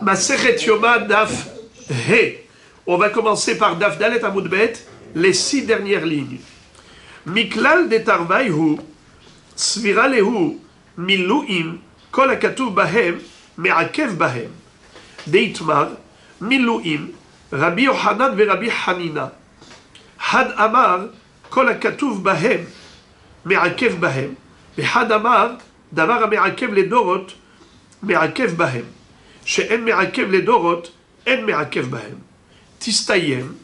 Masechet Yoma Daf He. On va commencer par Daf Dalet Amud Bet, les 6 dernières lignes. Miklal de Tarvaihu, Svira Lehu, Miluim, Kol HaKatuv Bahem, Me'akev Bahem. Deitmar, Miluim, Rabbi Yochanan ve Rabbi Hanina. Had Amar, Kol HaKatuv Bahem, Me'akev Bahem. Had Amar, Davar HaMe'akev Ledorot, Me'akev Bahem. She'en Me'akev Ledorot, En Me'akev Bahem. Tistayem,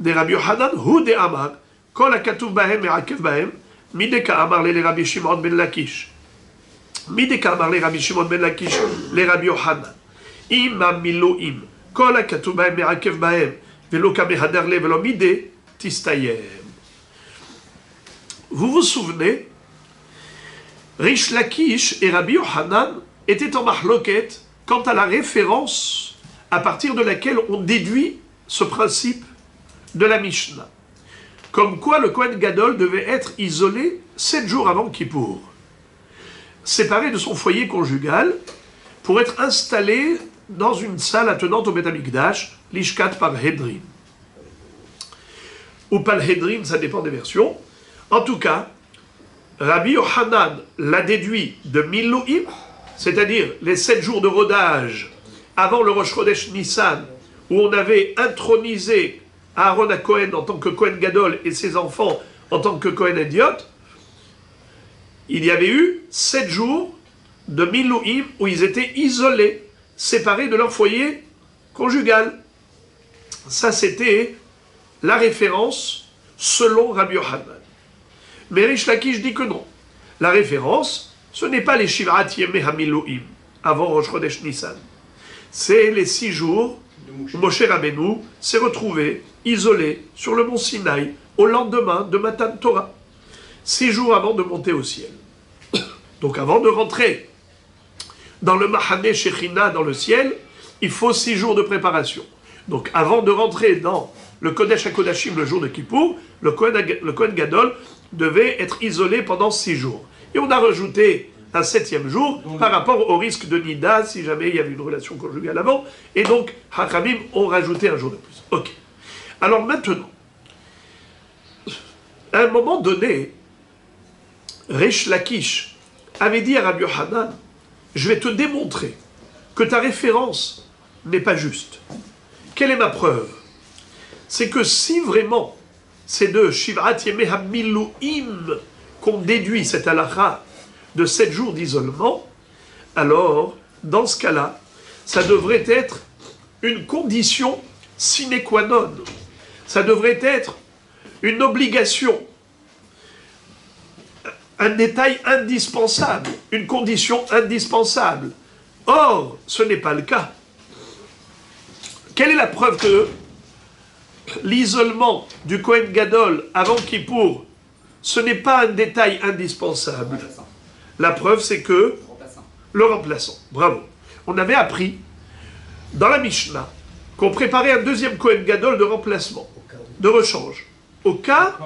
de Rabbi Yochanan, Hu de Amar, Kol HaKatuv Bahem Me'akev Bahem, Mideka Amar le Rabbi Shimon ben Lakish. Mideka Amar le Rabbi Shimon ben Lakish, le Rabbi Yochanan. Ima Miluim, Kol HaKatuv Bahem Me'akev Bahem, Velo Kamehadar le Velo Mide, Tistayem. Vous vous souvenez, Rish Lakish et Rabbi Yochanan étaient en mahloket quant à la référence à partir de laquelle on déduit ce principe de la Mishnah. Comme quoi le Kohen Gadol devait être isolé 7 jours avant Kippour, séparé de son foyer conjugal, pour être installé dans une salle attenante au Beth Amikdash, l'Ishkat par Hedrin. Ou par Hedrin, ça dépend des versions. En tout cas, Rabbi Yochanan l'a déduit de Miluim, c'est-à-dire les 7 jours de rodage avant le Rosh Chodesh Nissan, où on avait intronisé Aaron à Cohen en tant que Kohen Gadol et ses enfants en tant que Kohen Idiot. Il y avait eu 7 jours de Miluim où ils étaient isolés, séparés de leur foyer conjugal. Ça, c'était la référence selon Rabbi Yochanan. Mais Rish Lakish dit que non. La référence, ce n'est pas les Shivrat Yemei HaMiluim, avant Rosh Chodesh Nissan. C'est les 6 jours où Moshe Rabbeinu s'est retrouvé isolé sur le mont Sinaï au lendemain de Matan Torah. 6 jours avant de monter au ciel. Donc avant de rentrer dans le Mahane Shechina, dans le ciel, il faut 6 jours de préparation. Donc avant de rentrer dans le Kodesh HaKodashim, le jour de Kippour, le Kohen Gadol devait être isolé pendant 6 jours. Et on a rajouté un 7e jour par rapport au risque de Nida, si jamais il y avait une relation conjugale avant. Et donc, Hachamim ont rajouté un jour de plus. Ok. Alors maintenant, à un moment donné, Rish Lakish avait dit à Rabbi Yochanan, je vais te démontrer que ta référence n'est pas juste. Quelle est ma preuve? C'est que si vraiment c'est de Shivrat Yemei HaMiluim qu'on déduit cette halakha de 7 jours d'isolement, alors, dans ce cas-là, ça devrait être une condition sine qua non. Ça devrait être une obligation, un détail indispensable, une condition indispensable. Or, ce n'est pas le cas. Quelle est la preuve que l'isolement du Kohen Gadol avant Kippour, ce n'est pas un détail indispensable? La preuve, c'est que le remplaçant. Bravo. On avait appris dans la Mishnah qu'on préparait un deuxième Kohen Gadol de remplacement, de rechange. Au cas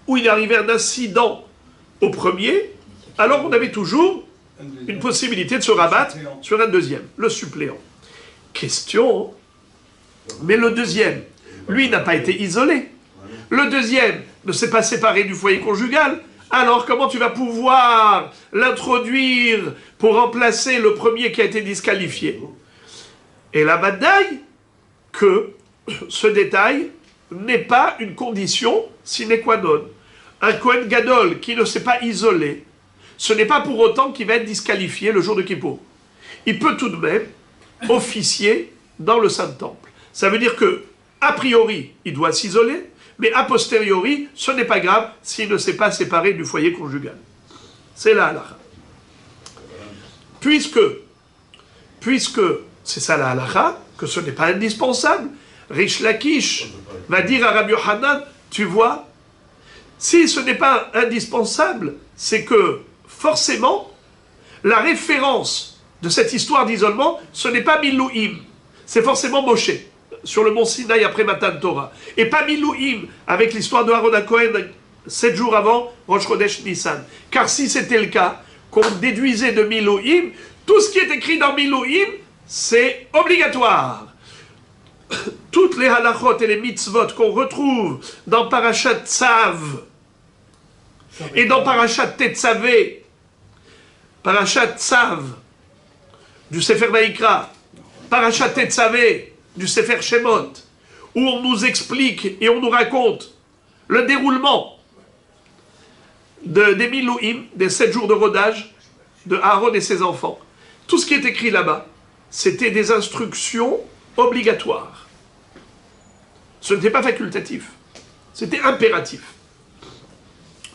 où il arrivait un incident au premier, alors on avait toujours une possibilité de se rabattre sur un deuxième, le suppléant. Question, mais le deuxième, lui n'a pas été isolé. Le deuxième ne s'est pas séparé du foyer conjugal. Alors comment tu vas pouvoir l'introduire pour remplacer le premier qui a été disqualifié? Et la bataille que ce détail n'est pas une condition sine qua non. Un Kohen Gadol qui ne s'est pas isolé, ce n'est pas pour autant qu'il va être disqualifié le jour de Kippour. Il peut tout de même officier dans le Saint-Temple. Ça veut dire que, a priori, il doit s'isoler, mais a posteriori, ce n'est pas grave s'il ne s'est pas séparé du foyer conjugal. C'est la halakha. Puisque c'est ça la halakha, que ce n'est pas indispensable, Rish Lakish va dire à Rabbi Yochanan, tu vois, si ce n'est pas indispensable, c'est que forcément, la référence de cette histoire d'isolement, ce n'est pas Miluim, c'est forcément Moshe, sur le mont Sinaï après Matan Torah. Et pas Miluim, avec l'histoire de Aaron à Cohen 7 jours avant Rosh Chodesh Nissan. Car si c'était le cas, qu'on déduisait de Miluim, tout ce qui est écrit dans Miluim c'est obligatoire. Toutes les halachot et les mitzvot qu'on retrouve dans Parashat Tzav et dans Parashat Tetzavé, Parashat Tzav du Sefer Vaïkra, Parashat Tetzavé du Sefer Shemot, où on nous explique et on nous raconte le déroulement des Milouim, des 7 jours de rodage de Aaron et ses enfants. Tout ce qui est écrit là-bas, c'était des instructions obligatoires. Ce n'était pas facultatif, c'était impératif.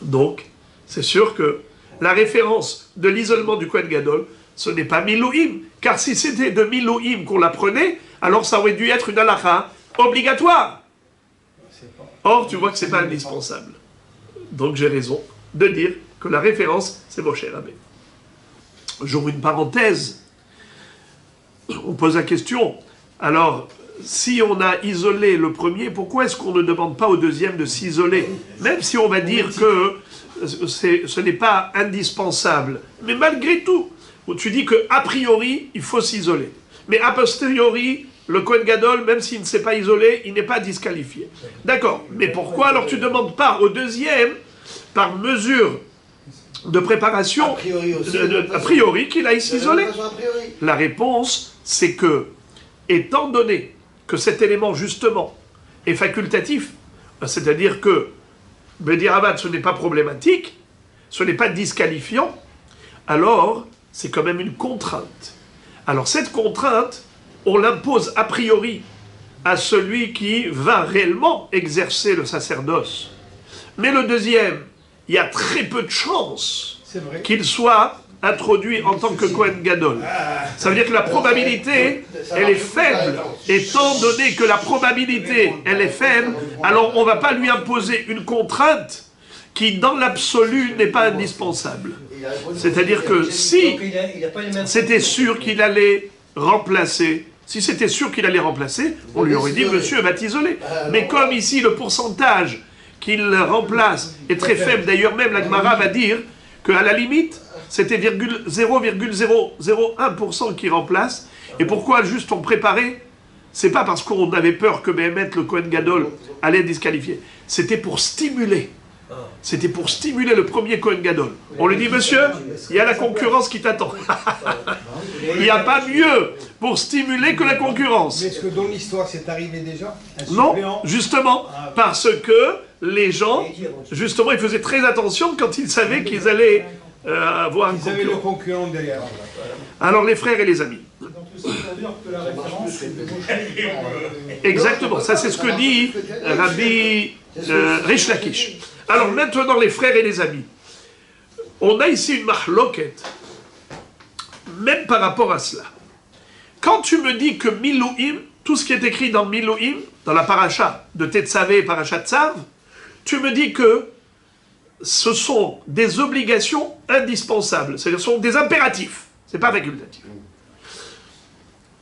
Donc, c'est sûr que la référence de l'isolement du Kohen Gadol, ce n'est pas Milouim, car si c'était de Milouim qu'on l'apprenait, alors ça aurait dû être une halakha obligatoire. Or, tu vois que ce n'est pas indispensable. Donc j'ai raison de dire que la référence, c'est Moshe Rabbeinu. J'ouvre une parenthèse. On pose la question. Alors, si on a isolé le premier, pourquoi est-ce qu'on ne demande pas au deuxième de s'isoler? Même si on va dire que ce n'est pas indispensable. Mais malgré tout, tu dis qu'a priori, il faut s'isoler. Mais a posteriori, le Kohen Gadol, même s'il ne s'est pas isolé, il n'est pas disqualifié. D'accord. Mais pourquoi alors tu ne demandes pas au deuxième, par mesure de préparation, a priori qu'il aille s'isoler? La réponse, c'est que, étant donné que cet élément, justement, est facultatif, c'est-à-dire que Bediavad, ce n'est pas problématique, ce n'est pas disqualifiant, alors c'est quand même une contrainte. Alors cette contrainte, on l'impose a priori à celui qui va réellement exercer le sacerdoce. Mais le deuxième, il y a très peu de chances qu'il soit introduit en tant que Kohen Gadol. Ça veut dire que la probabilité, elle est faible. Étant donné que la probabilité, elle est faible, alors on ne va pas lui imposer une contrainte qui, dans l'absolu, n'est pas indispensable. C'est-à-dire que si c'était sûr qu'il allait remplacer, on lui aurait dit, monsieur va t'isoler. Mais comme ici, le pourcentage qu'il remplace est très faible, d'ailleurs même la Gemara va dire qu'à la limite, c'était 0,001% qui remplace. Et pourquoi juste on préparait? C'est pas parce qu'on avait peur que Béhémet, le Kohen Gadol, allait disqualifier. C'était pour stimuler. C'était pour stimuler le premier Kohen Gadol. On lui dit, monsieur, il y a la concurrence qui t'attend. Il n'y a pas mieux pour stimuler que la concurrence. Mais est-ce que dans l'histoire, c'est arrivé déjà? Non, justement, parce que les gens, justement, ils faisaient très attention quand ils savaient qu'ils allaient avoir un concurrent. Ils avaient le concurrent derrière. Alors, les frères et les amis. Exactement, ça c'est ce que dit Rabbi Rish Lakish. Alors maintenant, les frères et les amis, on a ici une mahloket, même par rapport à cela. Quand tu me dis que Milouim, tout ce qui est écrit dans Milouim, dans la paracha de Tetzavé et paracha Tzav, tu me dis que ce sont des obligations indispensables, c'est-à-dire ce sont des impératifs, c'est pas facultatif.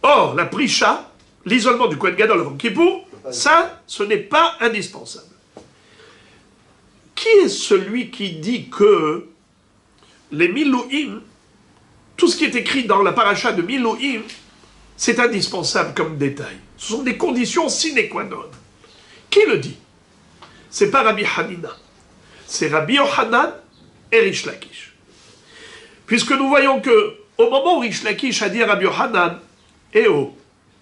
Or, la prisha, l'isolement du Kohen Gadol avant Kippour, ça, ce n'est pas indispensable. Qui est celui qui dit que les Milouim, tout ce qui est écrit dans la paracha de Milouim, c'est indispensable comme détail? Ce sont des conditions sine qua non. Qui le dit? C'est pas Rabbi Hanina. C'est Rabbi Yochanan et Rish Lakish. Puisque nous voyons que, au moment où Rish Lakish a dit à Rabbi Yochanan, eh oh,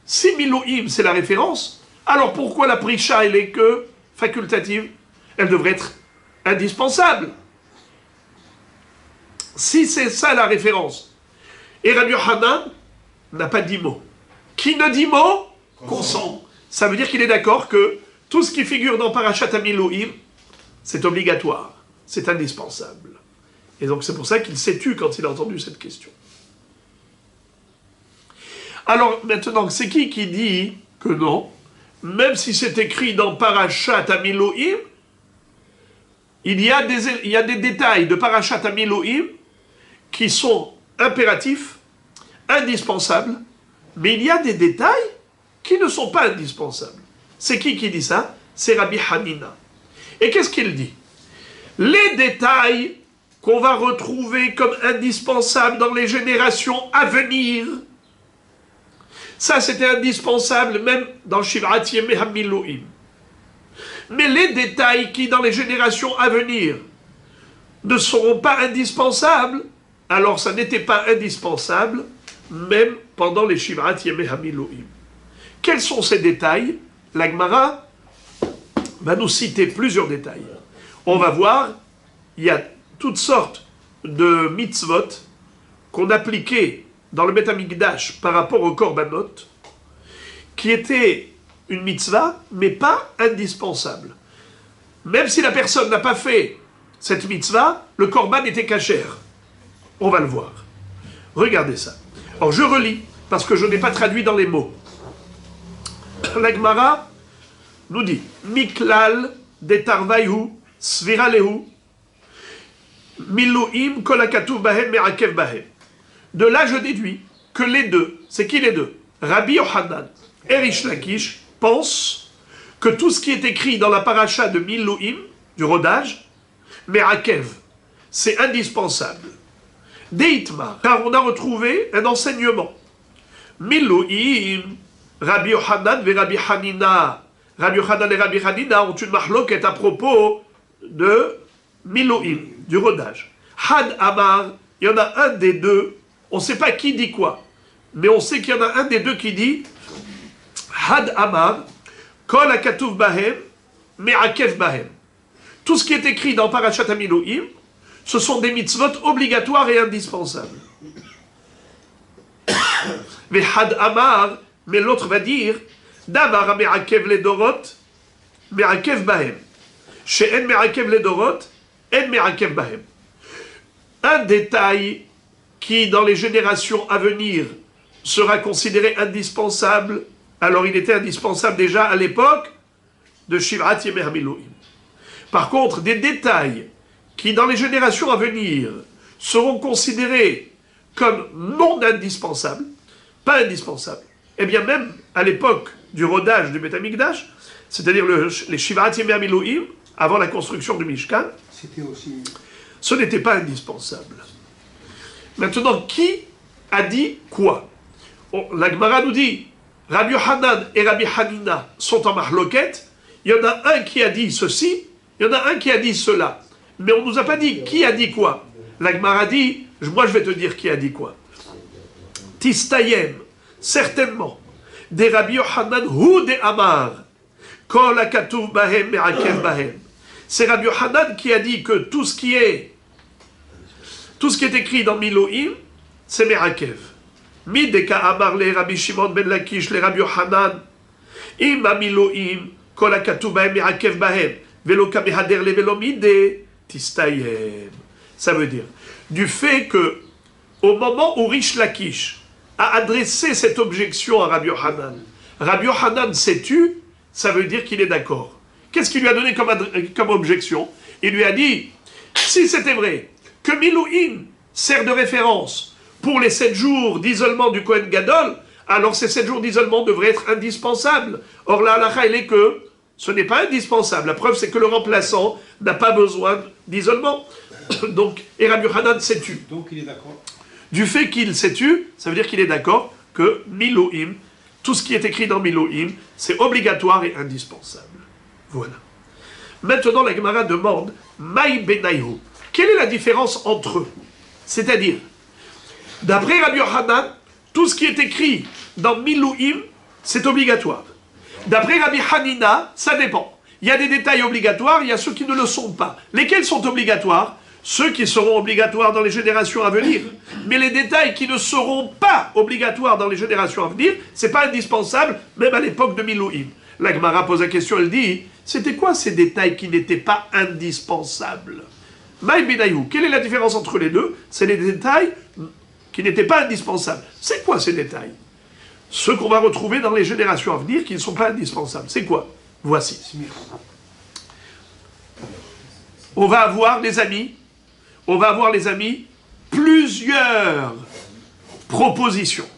si Milouim c'est la référence, alors pourquoi la prisha elle est que facultative? Elle devrait être indispensable. Si c'est ça la référence. Et Rabbi Yochanan n'a pas dit mot. Qui ne dit mot, consent. Ça veut dire qu'il est d'accord que tout ce qui figure dans Parashat HaMilouim, c'est obligatoire, c'est indispensable. Et donc c'est pour ça qu'il s'est tu quand il a entendu cette question. Alors maintenant, c'est qui dit que non? Même si c'est écrit dans Parashat HaMilouim, il y a des détails de Parashat HaMilouim qui sont impératifs, indispensables, mais il y a des détails qui ne sont pas indispensables. C'est qui dit ça? C'est Rabbi Hanina. Et qu'est-ce qu'il dit? Les détails qu'on va retrouver comme indispensables dans les générations à venir, Ça, c'était indispensable même dans Shiv'at Yemei HaMiluim. Mais les détails qui, dans les générations à venir, ne seront pas indispensables, alors ça n'était pas indispensable, même pendant les Shiv'at Yemei HaMiluim. Quels sont ces détails? La Gemara va nous citer plusieurs détails. On va voir, il y a toutes sortes de mitzvot qu'on appliquait dans le Beth Amikdash par rapport au Korbanot, qui étaient une mitzvah, mais pas indispensable. Même si la personne n'a pas fait cette mitzvah, le Korban était cachère. On va le voir. Regardez ça. Alors je relis, parce que je n'ai pas traduit dans les mots. La Gemara nous dit Miklal detarvayu sviralehu miluim kolakatuv bahem me'akev bahem. De là, je déduis que les deux, c'est qui les deux? Rabbi Yochanan et Rish Lakish pensent que tout ce qui est écrit dans la paracha de Miluim, du rodage, me'akev, c'est indispensable. Deitmar, car on a retrouvé un enseignement. Miluim, Rabbi Yochanan et Rabbi Hanina. Rabbi Yochanan et Rabbi Hanina ont une mahloket à propos de Miluim, du rodage. Had Amar, il y en a un des deux, on ne sait pas qui dit quoi, mais on sait qu'il y en a un des deux qui dit Had Amar, Kol HaKatuv Bahem, Me'akev Bahem. Tout ce qui est écrit dans Parashat HaMiluim, ce sont des mitzvot obligatoires et indispensables. Mais Had Amar, mais l'autre va dire Davar Me'akev Ledorot, Me'akev Bahem. She'en Me'akev Ledorot, En Me'akev Bahem. Un détail qui, dans les générations à venir, sera considéré indispensable, alors il était indispensable déjà à l'époque de Shiv'at Yemei HaMiluim. Par contre, des détails qui, dans les générations à venir, seront considérés comme non indispensables, pas indispensables, eh bien même à l'époque du rodage du Beth Amikdash, c'est-à-dire les Shiv'at Yemei HaMiluim, avant la construction du Mishkan, C'était aussi... ce n'était pas indispensable. Maintenant, qui a dit quoi? La Gemara nous dit, Rabbi Yochanan et Rabbi Hanina sont en mahloket, il y en a un qui a dit ceci, il y en a un qui a dit cela. Mais on ne nous a pas dit qui a dit quoi. La Gemara dit, moi je vais te dire qui a dit quoi. Tistayem, certainement, des Rabbi Yochanan ou des Amar, Kol HaKatuv Bahem Me'akev Bahem. C'est Rabbi Yochanan qui a dit que tout ce qui est écrit dans Miluim, c'est Me'akev. Mideka Amar le Rabbi Shimon ben Lakish le Rabbi Yochanan, Im Miluim, Kol HaKatuv Bahem Me'akev Bahem, Velo Kamehader le Velo Mide, Tistayem. Ça veut dire, du fait que, au moment où Rish Lakish a adressé cette objection à Rabbi Yochanan, Rabbi Yochanan s'est tu, ça veut dire qu'il est d'accord. Qu'est-ce qu'il lui a donné comme objection? Il lui a dit, si c'était vrai que Miluim sert de référence pour les 7 jours d'isolement du Kohen Gadol, alors ces 7 jours d'isolement devraient être indispensables. Or la halakha, elle est que ce n'est pas indispensable. La preuve, c'est que le remplaçant n'a pas besoin d'isolement. Donc, et Rabbi Yochanan s'est tu. Donc il est d'accord. Du fait qu'il s'est tu, ça veut dire qu'il est d'accord que Miluim, tout ce qui est écrit dans Miluim, c'est obligatoire et indispensable. Voilà. Maintenant, la Gemara demande Maï Benayhu. Quelle est la différence entre eux? C'est-à-dire, d'après Rabbi Yochanan, tout ce qui est écrit dans Miluim, c'est obligatoire. D'après Rabbi Hanina, ça dépend. Il y a des détails obligatoires, il y a ceux qui ne le sont pas. Lesquels sont obligatoires? Ceux qui seront obligatoires dans les générations à venir. Mais les détails qui ne seront pas obligatoires dans les générations à venir, c'est pas indispensable, même à l'époque de Miluim. La Gemara pose la question, elle dit, c'était quoi ces détails qui n'étaient pas indispensables? Maï Benayhu, quelle est la différence entre les deux? C'est les détails qui n'étaient pas indispensables. C'est quoi ces détails? Ceux qu'on va retrouver dans les générations à venir qui ne sont pas indispensables. C'est quoi? Voici. On va avoir, les amis, plusieurs propositions.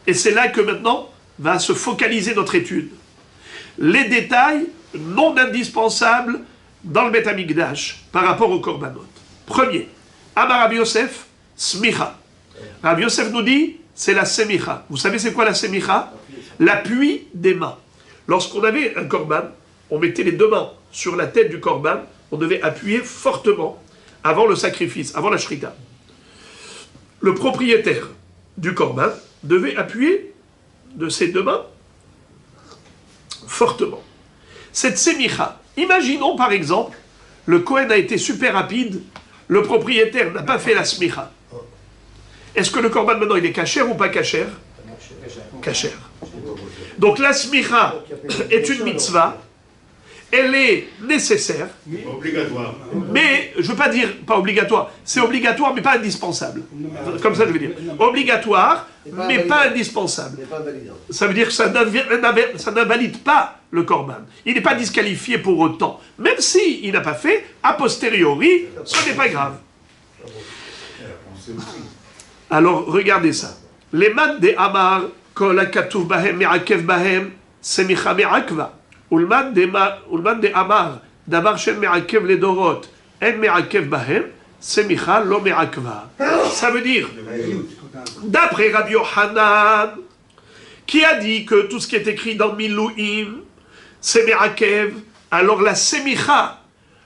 Et c'est là que maintenant va se focaliser notre étude. Les détails non indispensables dans le Beth Amikdash par rapport au Korbanot. Premier, Amar Rabbi Yosef, Smicha. Rabbi Yosef nous dit, c'est la Semicha. Vous savez c'est quoi la Semicha? L'appui des mains. Lorsqu'on avait un korban, on mettait les deux mains sur la tête du korban, on devait appuyer fortement avant le sacrifice, avant la shrita. Le propriétaire du korban devait appuyer de ses deux mains fortement. Cette semicha, imaginons par exemple, le Kohen a été super rapide, le propriétaire n'a pas fait la smicha. Est-ce que le korban maintenant il est kasher ou pas kasher? Kasher. Donc la smicha est une mitzvah, elle est nécessaire. Obligatoire. Mais, je ne veux pas dire pas obligatoire, c'est obligatoire mais pas indispensable. Comme ça je veux dire. Obligatoire mais pas indispensable. Ça veut dire que ça n'invalide pas le korban. Il n'est pas disqualifié pour autant. Même s'il n'a pas fait, a posteriori, ce n'est pas grave. Alors, regardez ça. Les man de Amar, kol hakatuv bahem me'akev bahem, semicha me'akva. Ulman de Amar, davar shel me'akev le dorot, en me'akev bahem, semicha lo me'akva. Ça veut dire, d'après Rabbi Yochanan, qui a dit que tout ce qui est écrit dans Milouim, c'est me'akev, alors la semicha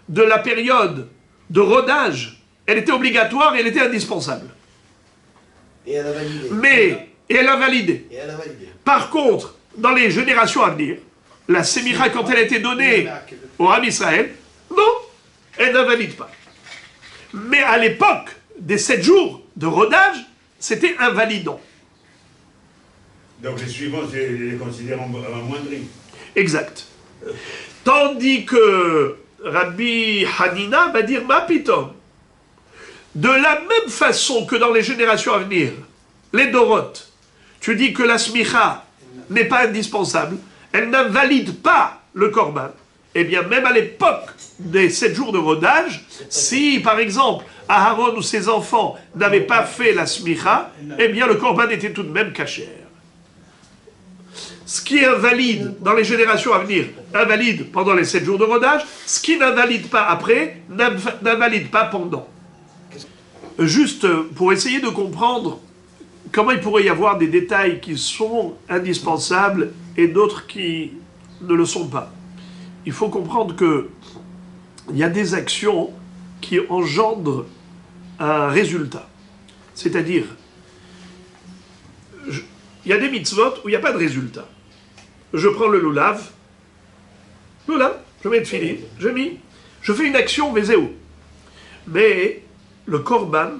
de la période de rodage, elle était obligatoire et elle était indispensable. Et elle a validé. Mais, et elle a validé. Et elle a validé. Par contre, dans les générations à venir, la sémira, quand elle a été donnée au Ham Israël, non, elle n'invalide pas. Mais à l'époque des 7 jours de rodage, c'était invalidant. Donc les suivants, les considèrent amoindris. Exact. Tandis que Rabbi Hanina va dire ma pitom. De la même façon que dans les générations à venir, les Doroth, tu dis que la smicha n'est pas indispensable, elle n'invalide pas le korban. Eh bien, même à l'époque des 7 jours de rodage, si, par exemple, Aharon ou ses enfants n'avaient pas fait la smicha, eh bien, le korban était tout de même kasher. Ce qui est invalide dans les générations à venir, invalide pendant les 7 jours de rodage, ce qui n'invalide pas après, n'invalide pas pendant. Juste pour essayer de comprendre comment il pourrait y avoir des détails qui sont indispensables et d'autres qui ne le sont pas. Il faut comprendre qu'il y a des actions qui engendrent un résultat. C'est-à-dire, il y a des mitzvot où il n'y a pas de résultat. Je prends le lulav, je mets le fili, je fais une action, vézéo. Mais le korban,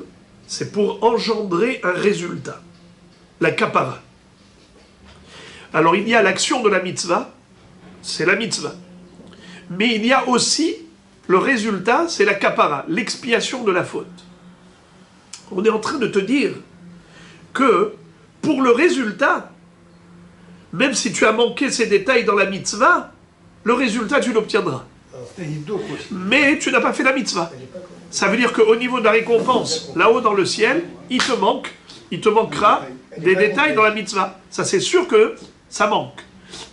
c'est pour engendrer un résultat. La kapara. Alors il y a l'action de la mitzvah, c'est la mitzvah. Mais il y a aussi le résultat, c'est la kapara, l'expiation de la faute. On est en train de te dire que pour le résultat, même si tu as manqué ces détails dans la mitzvah, le résultat tu l'obtiendras. Mais tu n'as pas fait la mitzvah. Ça veut dire qu'au niveau de la récompense, là-haut dans le ciel, il te manquera des détails dans la mitzvah. Ça c'est sûr que ça manque.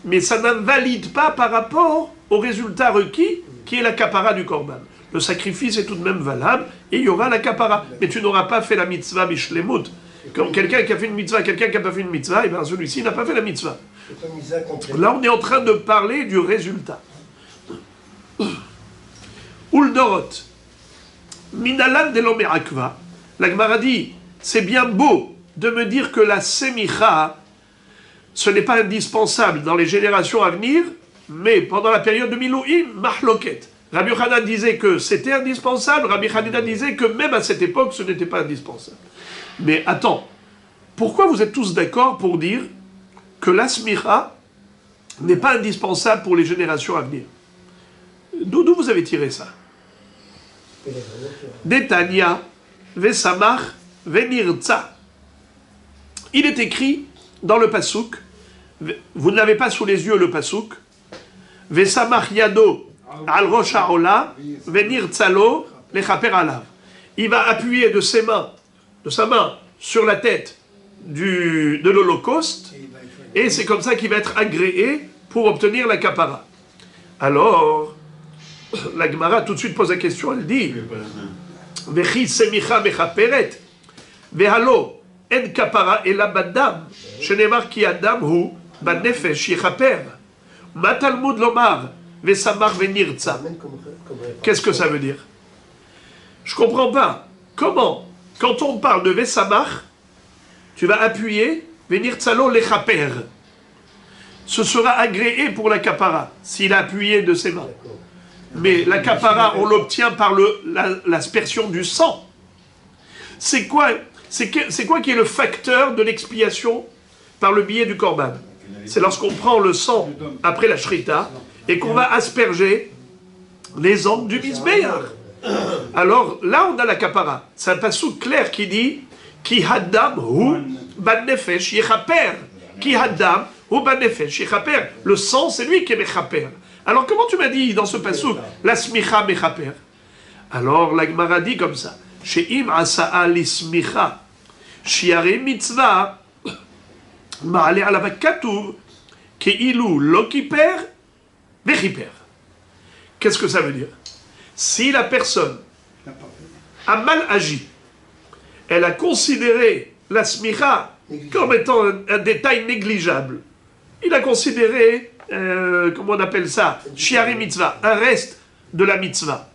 Mais ça n'invalide pas par rapport au résultat requis, qui est la kapara du korban. Le sacrifice est tout de même valable, et il y aura la kapara. Mais tu n'auras pas fait la mitzvah bishlemut. Comme quelqu'un qui a fait une mitzvah, quelqu'un qui n'a pas fait une mitzvah, et bien celui-ci n'a pas fait la mitzvah. Là on est en train de parler du résultat. Uldorot. Minalan de l'Omerakva, la Gemara dit, c'est bien beau de me dire que la semicha, ce n'est pas indispensable dans les générations à venir, mais pendant la période de Milouim, mahloket. Rabbi Yochanan disait que c'était indispensable, Rabbi Hanina disait que même à cette époque, ce n'était pas indispensable. Mais attends, pourquoi vous êtes tous d'accord pour dire que la semicha n'est pas indispensable pour les générations à venir? D'où vous avez tiré ça? Detania, Vesamach, Venirza. Il est écrit dans le Passouk, vous ne l'avez pas sous les yeux le Passouk, Vesamach Yado, Al Rosh Haola, Venirtzalo, Lechaper Alav. Il va appuyer de sa main sur la tête de l'Holocauste, et c'est comme ça qu'il va être agréé pour obtenir la kapara. Alors, la Gemara tout de suite pose la question, elle dit Vechi semicha mechaperet Vehalo en kapara ela badam shenemar ki adam hu bannefesh yechaper. Ma Talmud lomar vesamar venirtza. Qu'est-ce que ça veut dire? Je comprends pas. Comment, quand on parle de vesamar, tu vas appuyer venirtzalo lechaper. Ce sera agréé pour la kapara, s'il a appuyé de ses mains. Mais la kapara, on l'obtient par l'aspersion du sang. C'est quoi qui est le facteur de l'expiation par le biais du korban? C'est lorsqu'on prend le sang après la shrita et qu'on va asperger les angles du misbéar. Alors là, on a la kapara. C'est un passouk clair qui dit Ki haddam hu ban nefesh yechaper. Ki haddam hu ban nefesh yechaper. Le sang, c'est lui qui est mechaper. Alors comment tu m'as dit dans ce passouk la smicha mechaper? Alors la Gemara dit comme ça She'im asa'a lismicha shiare mitzvah ma'ale alav katuv ke'ilu lo kiper vechiper. Qu'est-ce que ça veut dire? Si la personne a mal agi, elle a considéré la smicha comme étant un détail négligeable. Il a considéré, comment on appelle ça, shiari mitzvah, un reste de la mitzvah,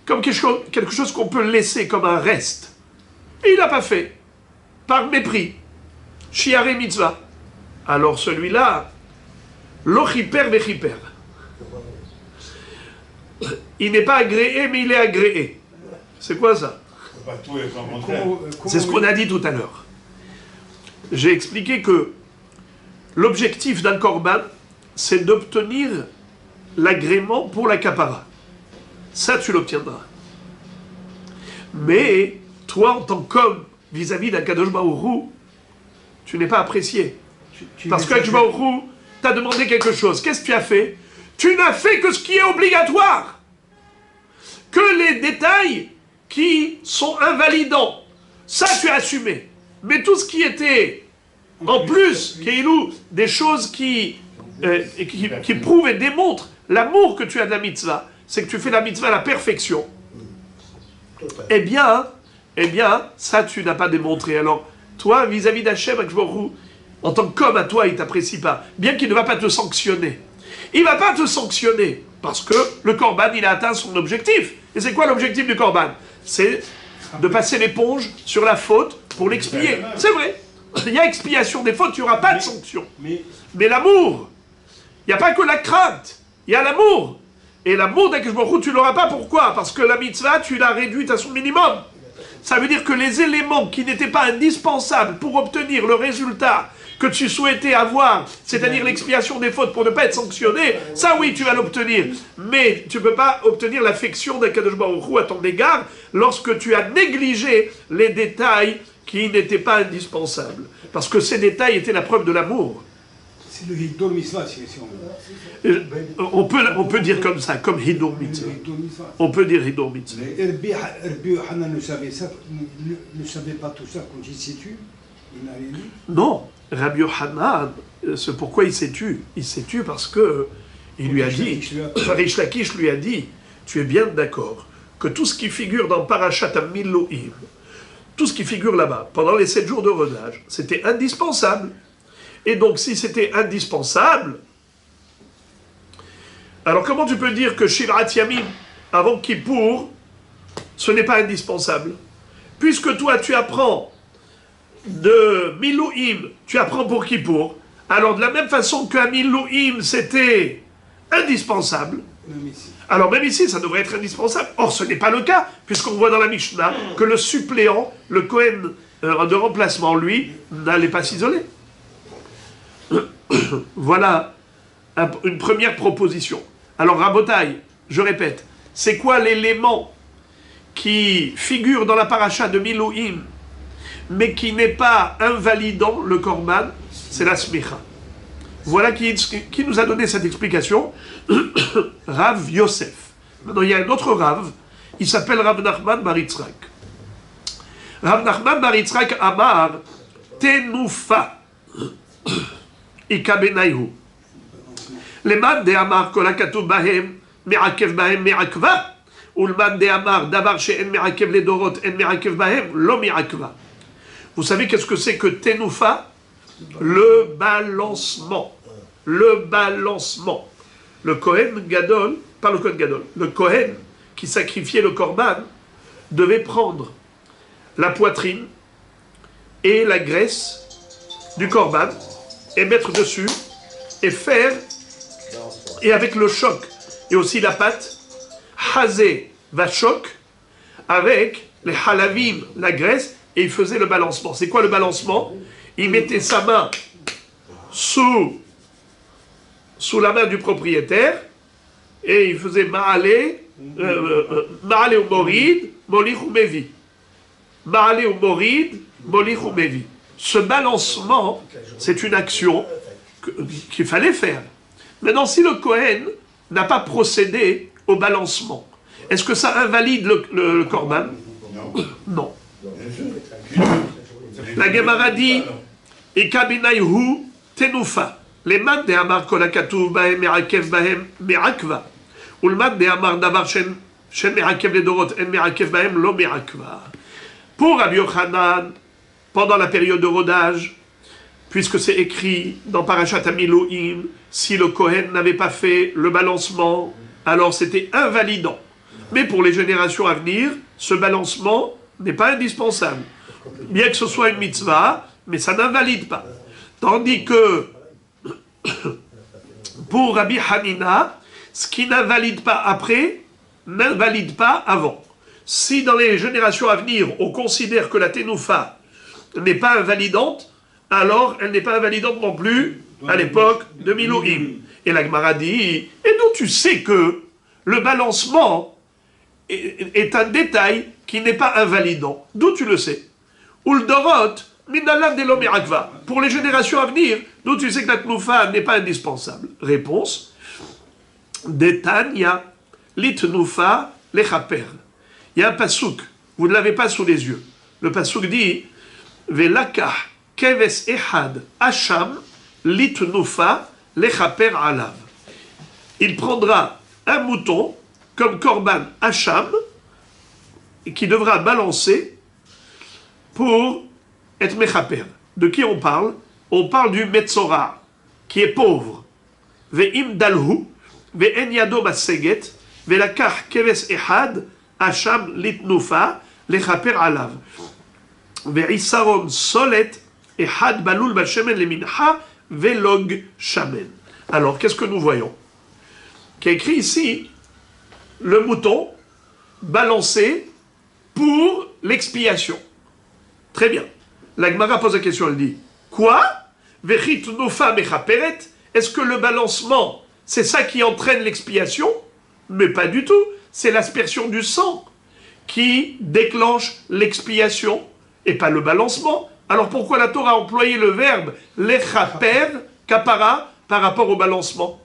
comme quelque chose qu'on peut laisser comme un reste. Et il n'a pas fait, par mépris, shiari mitzvah. Alors celui-là, lo chiper vechiper. Il n'est pas agréé, mais il est agréé. C'est quoi ça? C'est ce qu'on a dit tout à l'heure. J'ai expliqué que l'objectif d'un korban, c'est d'obtenir l'agrément pour la kapara. Ça, tu l'obtiendras. Mais, toi, en tant qu'homme, vis-à-vis d'un Kadosh Baruch Hu, tu n'es pas apprécié. Parce que Kadosh Baruch Hu t'a demandé quelque chose. Qu'est-ce que tu as fait? Tu n'as fait que ce qui est obligatoire. Que les détails qui sont invalidants. Ça, tu as assumé. Mais tout ce qui était en plus, des choses qui prouvent et démontrent l'amour que tu as de la mitzvah, c'est que tu fais la mitzvah à la perfection. Eh bien, ça, tu n'as pas démontré. Alors, toi, vis-à-vis d'Hachem, en tant qu'homme à toi, il ne t'apprécie pas. Bien qu'il ne va pas te sanctionner. Il ne va pas te sanctionner parce que le korban, il a atteint son objectif. Et c'est quoi l'objectif du korban? C'est de passer l'éponge sur la faute pour l'expier. C'est vrai. Il y a expiation des fautes, il n'y aura pas de sanction. Mais l'amour, il n'y a pas que la crainte, il y a l'amour. Et l'amour d'Akadosh Baruch Hu, tu ne l'auras pas. Pourquoi? Parce que la mitzvah, tu l'as réduite à son minimum. Ça veut dire que les éléments qui n'étaient pas indispensables pour obtenir le résultat que tu souhaitais avoir, c'est-à-dire l'expiation des fautes pour ne pas être sanctionné, ça oui, tu vas l'obtenir. Mais tu ne peux pas obtenir l'affection d'Akadosh Baruch Hu à ton égard lorsque tu as négligé les détails qui n'étaient pas indispensables. Parce que ces détails étaient la preuve de l'amour. C'est le Hidor Mitzvah, si on veut. On peut dire comme ça, comme Hidor Mitzvah. On peut dire Hidor Mitzvah. Rabbi Yochanan ne savait pas tout ça quand il s'est tué. Il n'a rien dit. Non, Rabbi Yochanan, c'est pourquoi il s'est tué. Il s'est tué parce que il lui a dit, Rish Lakish lui a dit, tu es bien d'accord que tout ce qui figure dans Parashat Miloïm, tout ce qui figure là-bas, pendant les 7 jours de rodage, c'était indispensable. Et donc, si c'était indispensable, alors comment tu peux dire que Shivat Yamim, avant Kippour, ce n'est pas indispensable? Puisque toi, tu apprends de Milouim, tu apprends pour Kippour, alors de la même façon qu'un Milouim, c'était indispensable, alors même ici, ça devrait être indispensable. Or, ce n'est pas le cas, puisqu'on voit dans la Mishnah que le suppléant, le Kohen de remplacement, lui, n'allait pas s'isoler. Voilà une première proposition. Alors, Rabotai, je répète, c'est quoi l'élément qui figure dans la paracha de Milouim, mais qui n'est pas invalidant le korban? C'est la smicha. Voilà qui nous a donné cette explication. Rav Yosef. Maintenant, il y a un autre Rav, il s'appelle Rav Nachman bar Yitzhak. Rav Nachman bar Yitzhak Amar Tenufa Ika benayhu. Leman de Amar kol hakatuv bahem me'akev bahem me'akva, ulman de Amar davar she'en me'akev ledorot en me'akev bahem lo me'akva. Vous savez qu'est-ce que c'est que Tenufa? Le balancement. le balancement. Le Kohen Gadol, pas le Kohen Gadol, le Kohen qui sacrifiait le Korban devait prendre la poitrine et la graisse du Korban et mettre dessus et faire, et avec le choc et aussi la pâte, Hazé va choc avec les halavim, la graisse, et il faisait le balancement. C'est quoi le balancement? Il mettait sa main sous la main du propriétaire et il faisait Ma'ale ou Morid, Molich ou Mevi. Ma'ale ou Morid, Molich ou Mevi. Ce balancement, c'est une action qu'il fallait faire. Maintenant, si le Kohen n'a pas procédé au balancement, est-ce que ça invalide le Korban? Non. La Gemara dit Ikabinayhu tenufa. Les mad de Amar kolakatuv bahem merakev bahem merakva. Ou le mad de Amar davar shen merakev les dorot en merakev bahem lo merakva. Pour Rabbi Yochanan, pendant la période de rodage, puisque c'est écrit dans Parashat Amiluim, si le Kohen n'avait pas fait le balancement, alors c'était invalidant. Mais pour les générations à venir, ce balancement n'est pas indispensable. Bien que ce soit une mitzvah, mais ça n'invalide pas. Tandis que pour Rabbi Hanina, ce qui n'invalide pas après, n'invalide pas avant. Si dans les générations à venir, on considère que la Tenoufa n'est pas invalidante, alors elle n'est pas invalidante non plus à l'époque de Milouim. Et la Gemara dit, et d'où tu sais que le balancement est un détail qui n'est pas invalidant? D'où tu le sais? Uldorot, minalav de l'omerakva. Pour les générations à venir, d'où tu sais que la Tnoufa n'est pas indispensable? Réponse, Detanya, litnoufa, lechaper. Il y a un pasouk, vous ne l'avez pas sous les yeux. Le pasouk dit, Velakah, keves ehad, hacham, litnoufa, lechaper alav. Il prendra un mouton comme korban hacham, qui devra balancer pour être mechaper. De qui on parle? On parle du Metzora, qui est pauvre. Ve'im dalhu, ve'en yado baseget, ve'lakach keves ehad, hacham litnufa, lechaper alav. Ve'isaron solet, ehad balul bashemen lemincha, ve'log shamen. Alors, qu'est-ce que nous voyons? Qui est écrit ici, le mouton balancé pour l'expiation. Très bien. La Gemara pose la question, elle dit, quoi? Est-ce que le balancement, c'est ça qui entraîne l'expiation? Mais pas du tout. C'est l'aspersion du sang qui déclenche l'expiation et pas le balancement. Alors pourquoi la Torah a employé le verbe lechaper, kapara, par rapport au balancement?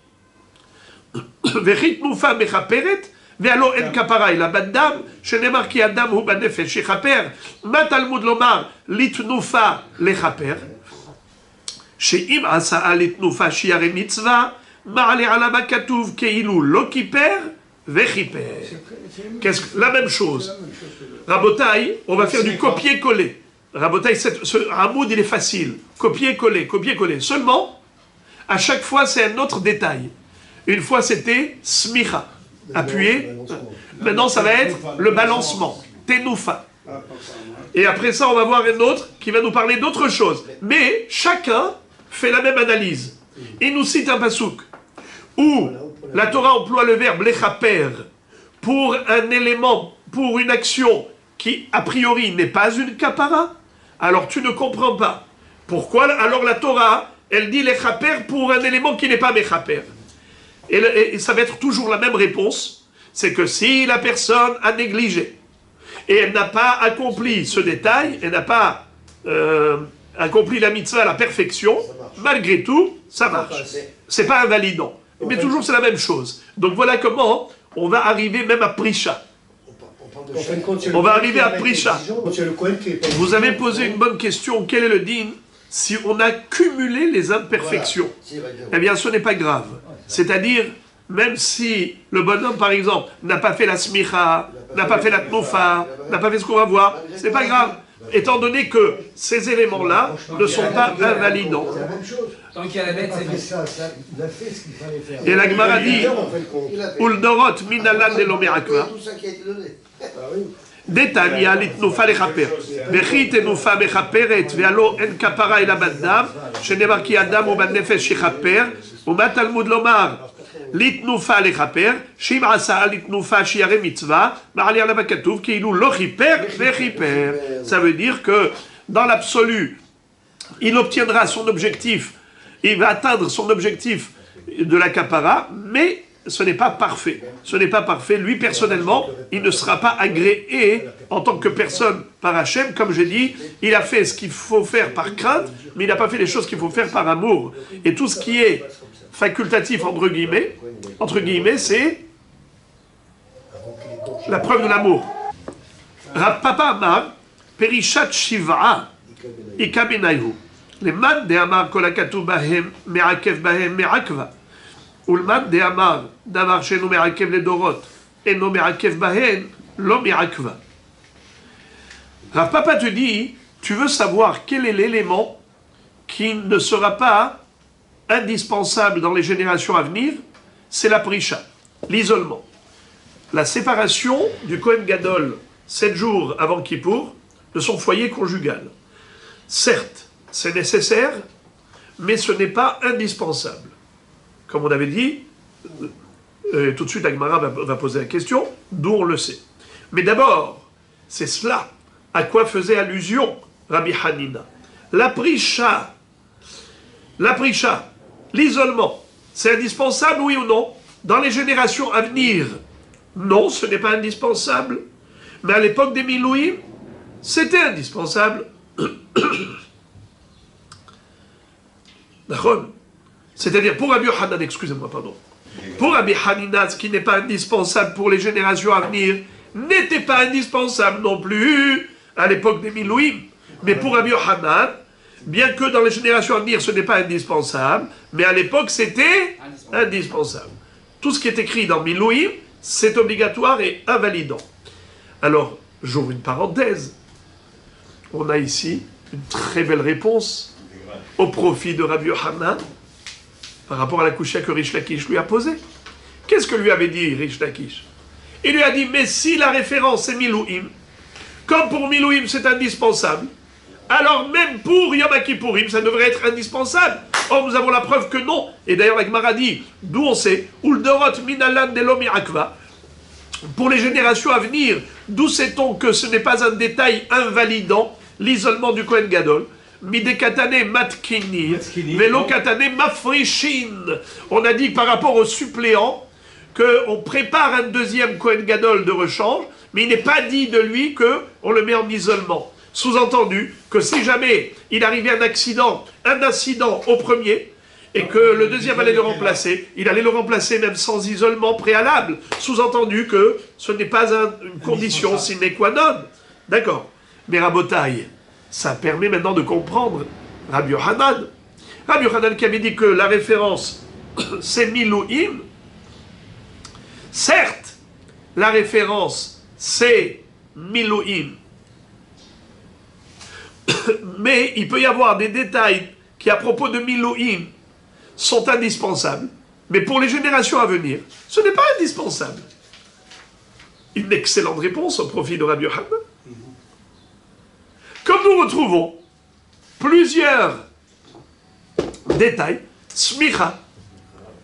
Vechitnufa mechaperet, ve'alo en kapara il a baddam, shenemar ki adam hu banefesh shechaper, ma talmud lomar litnufa lechaper, she'im asa'a litnufa shiare mitzvah, ma'ale alama katuv keilu lo kiper, vechiper. La même chose. Rabotai, on va faire du copier-coller. Rabotai, ce hamoud, il est facile. Copier-coller, copier-coller. Seulement, à chaque fois, c'est un autre détail. Une fois, c'était smicha, appuyer. Maintenant, ça va être le balancement, tenoufa. Et après ça, on va voir un autre qui va nous parler d'autre chose. Mais chacun fait la même analyse. Il nous cite un pasouk où la Torah emploie le verbe lechaper pour un élément, pour une action qui, a priori, n'est pas une kapara. Alors, tu ne comprends pas. Pourquoi? Alors, la Torah, elle dit lechaper pour un élément qui n'est pas mechaper. Et ça va être toujours la même réponse, c'est que si la personne a négligé et elle n'a pas accompli ce détail, elle n'a pas accompli la mitzvah à la perfection, malgré tout, ça marche. C'est pas invalidant. Mais toujours c'est la même chose. Donc voilà comment on va arriver même à Prisha. On va arriver à Prisha. Vous avez posé une bonne question, quel est le din si on a cumulé les imperfections? Eh bien ce n'est pas grave. C'est-à-dire, même si le bonhomme, par exemple, n'a pas fait la smicha, n'a pas fait la tnoufa, n'a pas fait ce qu'on va voir, c'est pas grave. étant donné que ces éléments-là ne sont pas invalidants. C'est la même chose. Tant qu'il y a la bête, Il a c'est fait bon. ça, il a fait ce qu'il fallait faire. Et la Gemara dit, On fait le compte. Il a fait. Uldorot minalan de l'omerakva, Tout ça qui a été donné. Ah oui. Detania litnufa lechaper. Bechit enufa mechaperet, vealo en kapara el abadam, shenemar ki adam ou ban nefesh shechaper, ou matalmud lomar. Litnufa lechaper, shim asa litnufa shiare mitzvah, ma'ali alav katuv, ki ilu lo chiper vechiper. Ça veut dire que, dans l'absolu, il obtiendra son objectif, il va atteindre son objectif de la kapara, mais ce n'est pas parfait. Ce n'est pas parfait. Lui, personnellement, il ne sera pas agréé en tant que personne par Hachem. Comme j'ai dit, il a fait ce qu'il faut faire par crainte, mais il n'a pas fait les choses qu'il faut faire par amour. Et tout ce qui est facultatif, entre guillemets, c'est la preuve de l'amour. Rav Papa Amar, Perishat Shiv'a, Ika Benayhu. Les man de Amar Kolakatu Bahem, Me'akev Bahem, Me'akva. Ulman de Amar, Davar Shenu Me'akev le Dorot, Eno Me'akev Bahem, Lo Me'akva. Rav Papa te dit, tu veux savoir quel est l'élément qui ne sera pas indispensable dans les générations à venir, c'est la prisha, l'isolement. La séparation du Kohen Gadol 7 jours avant Kippour de son foyer conjugal. Certes, c'est nécessaire, mais ce n'est pas indispensable. Comme on avait dit, tout de suite Agmara va poser la question, d'où on le sait. Mais d'abord, c'est cela à quoi faisait allusion Rabbi Hanina. La prisha, l'isolement, c'est indispensable, oui ou non? Dans les générations à venir, non, ce n'est pas indispensable. Mais à l'époque des Milouïm, c'était indispensable. D'accord? C'est-à-dire, pour Rabbi Hanan, excusez-moi, pardon. Pour Rabbi Hanina, ce qui n'est pas indispensable pour les générations à venir, n'était pas indispensable non plus à l'époque des Milouïm. Mais pour Rabbi Hanan, bien que dans les générations à venir, ce n'est pas indispensable, mais à l'époque, c'était indispensable. Tout ce qui est écrit dans Milouïm, c'est obligatoire et invalidant. Alors, j'ouvre une parenthèse. On a ici une très belle réponse au profit de Rabbi Hanan par rapport à la couchia que Rish Lakish lui a posée. Qu'est-ce que lui avait dit Rish Lakish? Il lui a dit, mais si la référence est Milouïm, comme pour Milouïm c'est indispensable, alors même pour Yom Kippourim, ça devrait être indispensable. Or, nous avons la preuve que non. Et d'ailleurs, la Gemara dit, d'où on sait, Uldorot minalan de l'omirakva, pour les générations à venir, d'où sait-on que ce n'est pas un détail invalidant l'isolement du Kohen Gadol? Midekatane matkini, velo katane mafrishin. On a dit par rapport au suppléant qu'on prépare un deuxième Kohen Gadol de rechange, mais il n'est pas dit de lui qu'on le met en isolement. Sous-entendu que si jamais il arrivait un incident au premier, et que le deuxième allait le remplacer, il allait le remplacer même sans isolement préalable. Sous-entendu que ce n'est pas une condition sine qua non. D'accord. Mais Rabotai, ça permet maintenant de comprendre Rabbi Hanan. Rabbi Hanan qui avait dit que la référence, c'est Milouïm. Certes, la référence, c'est Milouïm. Mais il peut y avoir des détails qui, à propos de Milouïm, sont indispensables. Mais pour les générations à venir, ce n'est pas indispensable. Une excellente réponse au profit de Rabbi Hanan. Comme nous retrouvons plusieurs détails, Smicha,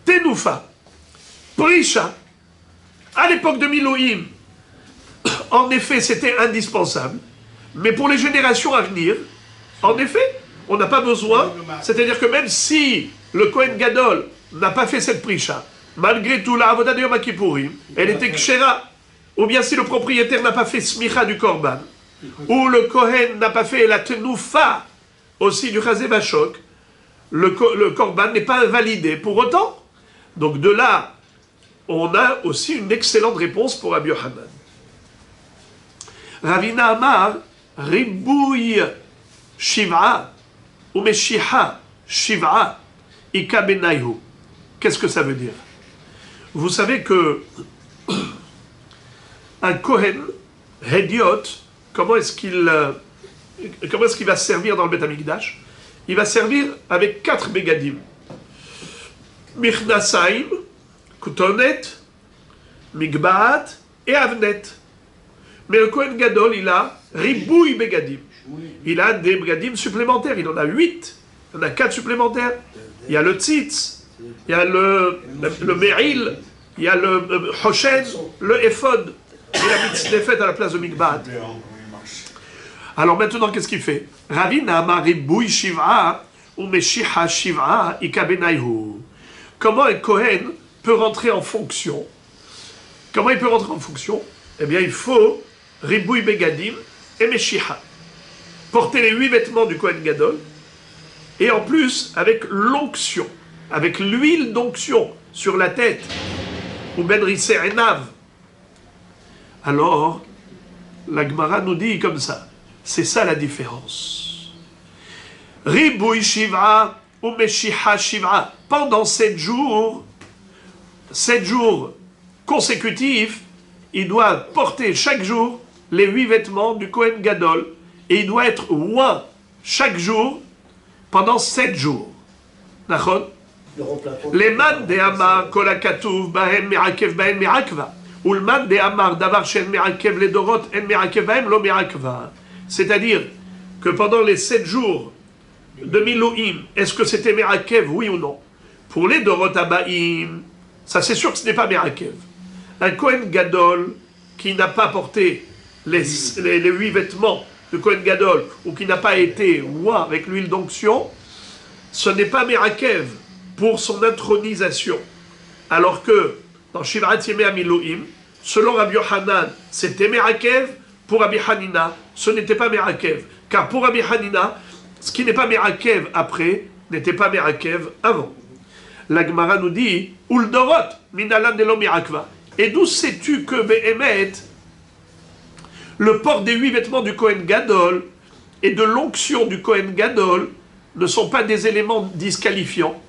Tenoufa, Prisha, à l'époque de Milouïm, en effet, c'était indispensable. Mais pour les générations à venir, en effet, on n'a pas besoin. C'est-à-dire que même si le Kohen Gadol n'a pas fait cette prisha, malgré tout, la Avoda de Yom Kippourim, elle était kshera. Ou bien si le propriétaire n'a pas fait smicha du korban, ou le Kohen n'a pas fait la tenoufa aussi du chazé bachok, le korban n'est pas invalidé pour autant. Donc de là, on a aussi une excellente réponse pour Rabbi Hanan. Ravina Amar, Ribouille Shiv'a, ou Meshiha Shiv'a, Ika Benayhu. Qu'est-ce que ça veut dire? Vous savez que un Kohen, Hediot, comment est-ce qu'il comment est-ce qu'il va servir dans le Beth Amikdash? Il va servir avec 4 begadim. Michnasaim, Kutonet, Migbaat et Avnet. Mais le Kohen Gadol, il a Ribouille begadim. Il a des begadim supplémentaires. Il en a 8. Il en a 4 supplémentaires. Il y a le tzitz, il y a le meril, il y a le hoshen, le ephod et la mitznefet à la place de Migbaat. Alors maintenant, qu'est-ce qu'il fait? Ravina amar ribouille shiv'a ou meshicha shiv'a ikabenayhu. Comment un Kohen peut rentrer en fonction? Comment il peut rentrer en fonction? Eh bien, il faut ribouille begadim et meshicha. Porter les 8 vêtements du Kohen Gadol, et en plus avec l'onction, avec l'huile d'onction sur la tête, ou ben risser enav. Alors, la Gemara nous dit comme ça, c'est ça la différence. Ribouille shiv'a ou meshicha shiv'a. Pendant 7 jours consécutifs, il doit porter chaque jour les 8 vêtements du Kohen Gadol, et il doit être oint chaque jour pendant 7 jours. D'accord? Les man de Amar, Kol HaKatuv, Bahem Mirakev, Bahem Mirakva. Ou le man de Amar, Davar Shen Mirakev, les Dorot, En Mirakev, Bahem Lo Mirakva. C'est-à-dire que pendant les 7 jours de Milouim, est-ce que c'était Mirakev, oui ou non? Pour les Dorot Abaim, ça c'est sûr que ce n'est pas Mirakev. Un Kohen Gadol qui n'a pas porté les 8 vêtements de Kohen Gadol, ou qui n'a pas été oint avec l'huile d'onction, ce n'est pas Merakev pour son intronisation. Alors que dans Shiv'at Yemei HaMiluim, selon Rabbi Yochanan, c'était Merakev, pour Rabbi Hanina, ce n'était pas Merakev. Car pour Rabbi Hanina, ce qui n'est pas Merakev après, n'était pas Merakev avant. La Gemara nous dit, Uldorot, minalan delo mirakva. Et d'où sais-tu que Behemet, le port des 8 vêtements du Kohen Gadol et de l'onction du Kohen Gadol ne sont pas des éléments disqualifiants?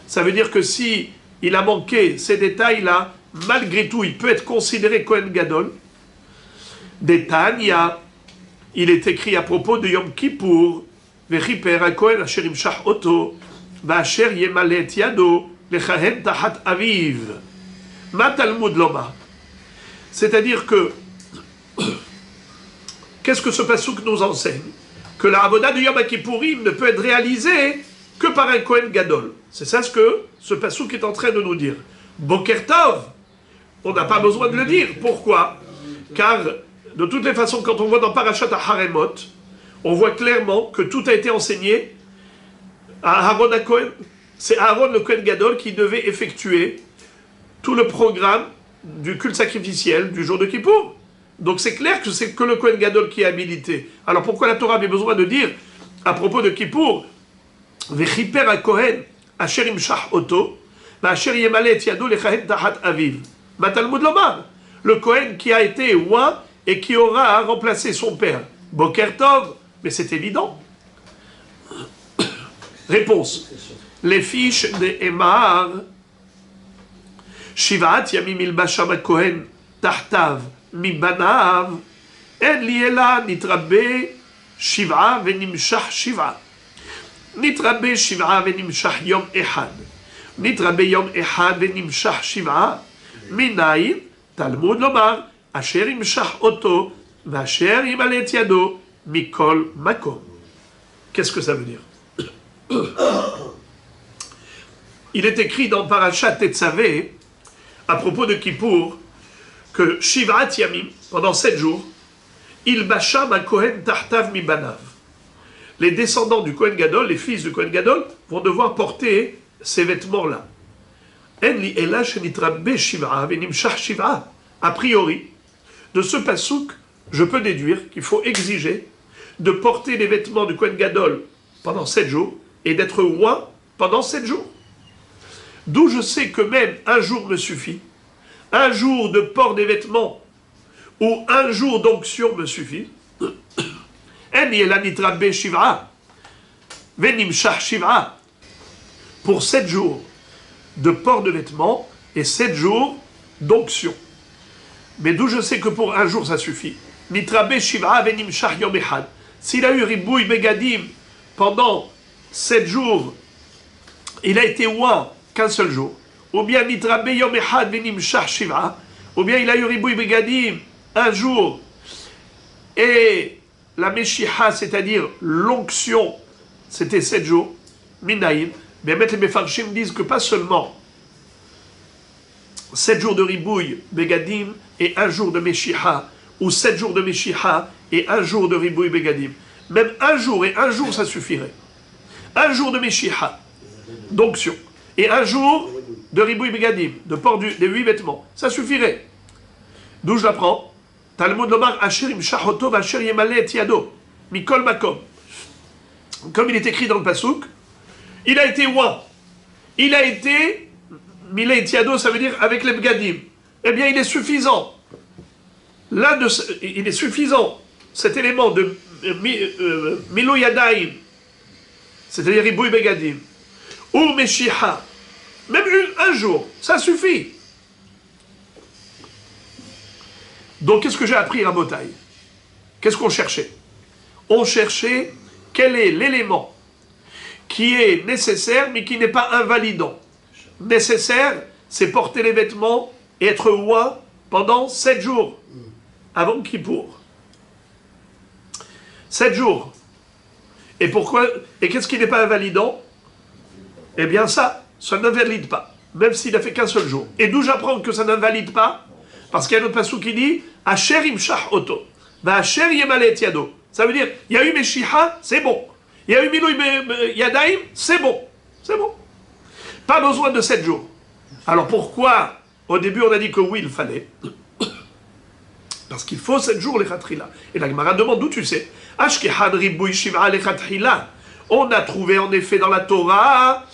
Ça veut dire que si il a manqué ces détails-là, malgré tout, il peut être considéré Kohen Gadol. Des Tanya, il est écrit à propos de Yom Kippour, Vechiper HaKohen asher imshach oto, v'asher yemalet yado, lechahen tahat aviv. Ma Talmud loma. C'est-à-dire que qu'est-ce que ce passouk nous enseigne? Que la avoda de Yom Kippourim ne peut être réalisée que par un Kohen Gadol. C'est ça ce que ce passouk est en train de nous dire. Boker Tov, on n'a pas besoin de le dire. Pourquoi? Car, de toutes les façons, quand on voit dans Parashat HaHaremot, on voit clairement que tout a été enseigné à Aaron HaKohen. C'est Aaron le Kohen Gadol qui devait effectuer tout le programme du culte sacrificiel du jour de Kippour. Donc c'est clair que c'est que le Kohen Gadol qui est habilité. Alors pourquoi la Torah avait besoin de dire à propos de Kippour, Vechiper HaKohen asher imshach oto, v'asher yemalet yado lechahen tahat aviv. Ma Talmud lomar, le Kohen qui a été oint et qui aura remplacé son père. Boker Tov, mais c'est évident. Réponse. Les fiches de Emar, Shivat yamim ilbasham HaKohen tahtav מבניו, אין לי אלא נתרבה 7 ונמשך 7. נתרבה 7 ונמשך יום אחד. נתרבה יום אחד ונמשך 7. מניין? תלמוד לומר, אשר ימשך אותו, ואשר ימלא את ידו, מכל מקום. Qu'est-ce que ça veut dire? Il est écrit dans Parashat Tetzavé, à propos de Kippour, que Shivat Yamim, pendant 7 jours, il bacham un Kohen Tartav mi banav. Les descendants du Kohen Gadol, les fils du Kohen Gadol, vont devoir porter ces vêtements-là. En li ela shenitrabbe shiv'a venimshach shiv'a. A priori, de ce pasouk, je peux déduire qu'il faut exiger de porter les vêtements du Kohen Gadol pendant 7 jours et d'être oint pendant 7 jours. D'où je sais que même un jour me suffit. Un jour de port des vêtements ou un jour d'onction me suffit. Pour 7 jours de port de vêtements et 7 jours d'onction. Mais d'où je sais que pour un jour ça suffit. s'il a eu Ribouy Begadim pendant 7 jours, il a été oint qu'un seul jour, ou bien Nitra Beyom Echad Venim Shah Shiva, ou bien il a eu Ribouy Begadim un jour, et la Meshicha, c'est-à-dire l'onction, c'était 7 jours, Minaïm, mais les Mefarshim disent que pas seulement 7 jours de Ribouy Begadim et un jour de Meshicha, ou 7 jours de Meshicha et un jour de Ribouy Begadim. Même un jour et un jour, ça suffirait. Un jour de Meshicha, d'onction, et un jour de Ribouy Begadim, de port des 8 vêtements, ça suffirait. D'où je l'apprends? Talmud Lomar Asher im Shachoto Asher Yemale et Yado, Mikol Makom. Comme il est écrit dans le Passouk, il a été oint. Il a été Mile et Yado, ça veut dire avec les Begadim. Eh bien, il est suffisant. Il est suffisant, cet élément de Milo Yadaim, c'est-à-dire Ribouy Begadim, ou Meshicha, même un jour, ça suffit. Donc, qu'est-ce que j'ai appris à Motaï? Qu'est-ce qu'on cherchait? On cherchait quel est l'élément qui est nécessaire, mais qui n'est pas invalidant. Nécessaire, c'est porter les vêtements et être oint pendant 7 jours, avant Kippour. 7 jours. Et pourquoi? Et qu'est-ce qui n'est pas invalidant? Eh bien ça n'invalide pas, même s'il n'a fait qu'un seul jour. Et d'où j'apprends que ça n'invalide pas? Parce qu'il y a un autre passage qui dit Asher imshach oto, va Asher yemalet yado. Ça veut dire, il y a eu Meshicha, c'est bon. Il y a eu Milou Yadaim, c'est bon. C'est bon. Pas besoin de 7 jours. Alors pourquoi, au début, on a dit que oui, il fallait? Parce qu'il faut 7 jours, les Khatrila. Et la Gemara demande d'où tu sais. Ashkehad Ribouy Shiv'a les Khatrila. On a trouvé en effet dans la Torah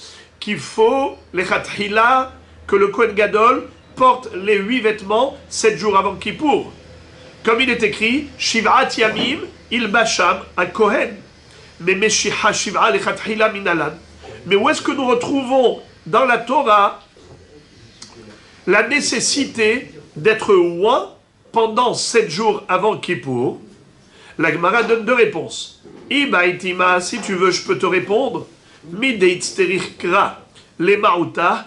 qu'il faut les Khatrila, que le Kohen Gadol porte les 8 vêtements 7 jours avant Kippour. Comme il est écrit, Shiv'at Yamim, il Basham à Kohen. Mais Meshicha Shiv'a les Khatrila Minalan. Mais où est-ce que nous retrouvons dans la Torah la nécessité d'être oint pendant 7 jours avant Kippour? La Gemara donne 2 réponses. Iba itima, si tu veux, je peux te répondre. Mideitzterichkra, les ma'uta,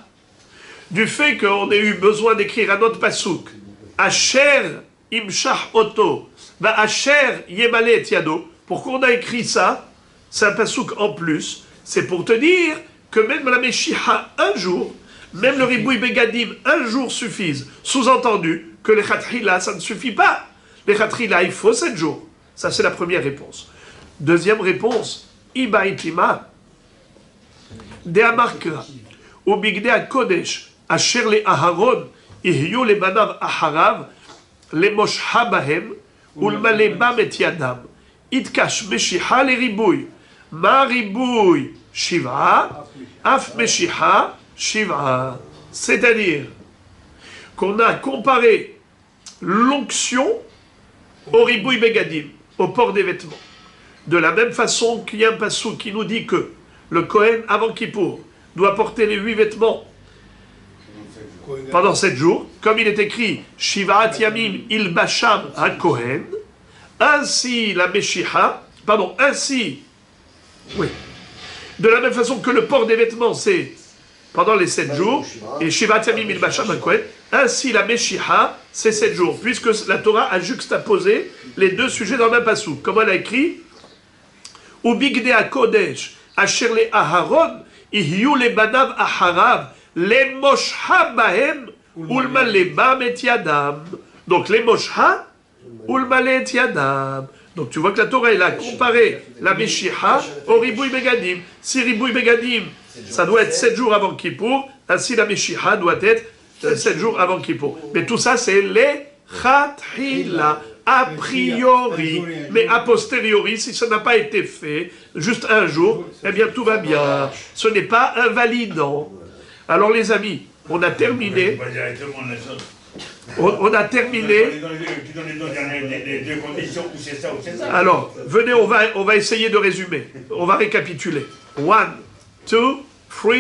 du fait qu'on ait eu besoin d'écrire un autre pasouk. Asher imshach oto, va asher yemale yado. Pourquoi on a écrit ça? C'est un pasouk en plus. C'est pour te dire que même la Meshicha, un jour, même le Ribouy Begadim, un jour suffisent. Sous-entendu que les Khatrila, ça ne suffit pas. Les Khatrila, il faut 7 jours. Ça, c'est la première réponse. Deuxième réponse, Iba itima, de Amarkra, ou Bigde Kodesh, Asher le Aharon, Ihyu le Banav Aharav, le Mosha Bahem, ou le Maleba et Yadam, Itkash Meshicha le Ribouy, Ma Ribouy Shiva, Af Meshicha Shiva. C'est-à-dire qu'on a comparé l'onction au Ribouy Begadim, au port des vêtements. De la même façon qu'il y a un passou qui nous dit que le Kohen, avant Kippour, doit porter les 8 vêtements pendant 7 jours, comme il est écrit Shivaat Yamim il Basham à Kohen, ainsi la Meshicha, oui, de la même façon que le port des vêtements, c'est pendant les 7 jours, et Shivaat Yamim il Basham à Kohen, ainsi la Meshicha, c'est 7 jours, puisque la Torah a juxtaposé les 2 sujets dans le même passou. Comme elle a écrit, ou Bigde Kodesh, Asher le Aharon, Ihyu le Banav Aharav, les Mosha Bahem, Ulma le Bam et Yadam. Donc les Mosha, Ulma le Yadam. Donc tu vois que la Torah, elle a comparé la Meshicha au Ribouy Begadim. Si Ribouy Begadim, ça doit être 7 jours avant Kippour, ainsi la Meshicha doit être 7 jours avant Kippour. Mais tout ça, c'est les Khatrila, a priori. Mais a posteriori, si ça n'a pas été fait, juste un jour, eh bien tout va bien. Ce n'est pas invalidant. Alors les amis, on a terminé. On a terminé. Alors, venez, on va essayer de résumer. On va récapituler. 1, 2, 3,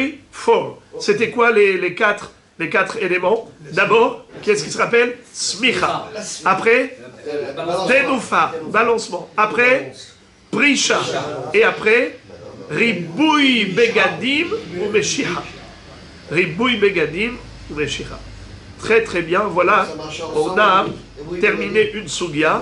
4. C'était quoi les quatre éléments? D'abord, qu'est-ce qui se rappelle? Smicha. Après, Denoufa, balancement. Après, Prisha. Et après, Riboui Begadim ou Meshicha. Riboui Begadim ou Meshicha. Très très bien, voilà, on a terminé une sugia.